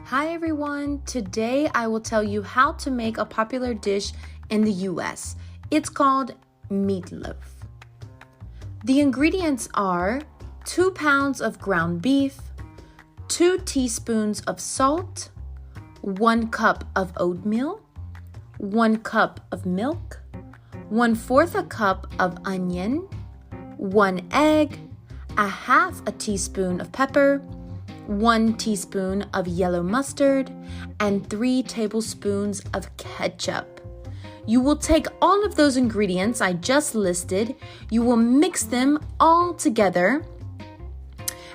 Hi everyone, today I will tell you how to make a popular dish in the US. It's called meatloaf. The ingredients are 2 pounds of ground beef, 2 teaspoons of salt, 1 cup of oatmeal, 1 cup of milk, 1/4 a cup of onion, 1 egg, a half a teaspoon of pepper, 1 teaspoon of yellow mustard, and 3 tablespoons of ketchup. You will take all of those ingredients I just listed, you will mix them all together,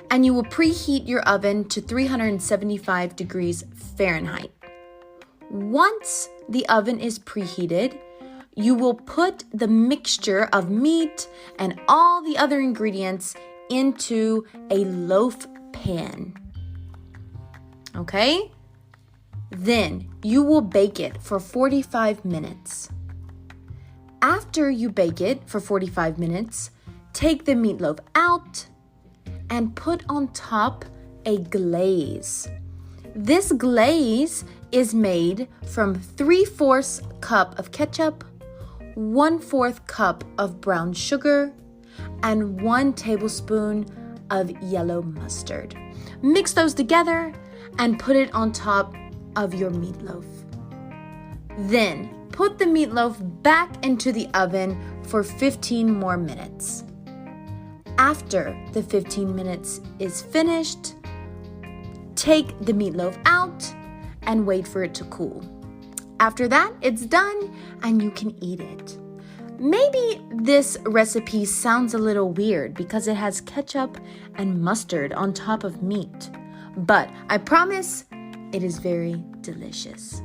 and you will preheat your oven to 375 degrees Fahrenheit. Once the oven is preheated, you will put the mixture of meat and all the other ingredients into a loaf pan. Okay? Then you will bake it for 45 minutes. After you bake it for 45 minutes, take the meatloaf out and put on top a glaze. This glaze is made from 3/4 cup of ketchup, 1/4 cup of brown sugar, and 1 tablespoon of yellow mustard. Mix those together and put it on top of your meatloaf. Then put the meatloaf back into the oven for 15 more minutes. After the 15 minutes is finished, take the meatloaf out and wait for it to cool. After that, it's done and you can eat it. Maybe this recipe sounds a little weird because it has ketchup and mustard on top of meat, but I promise it is very delicious.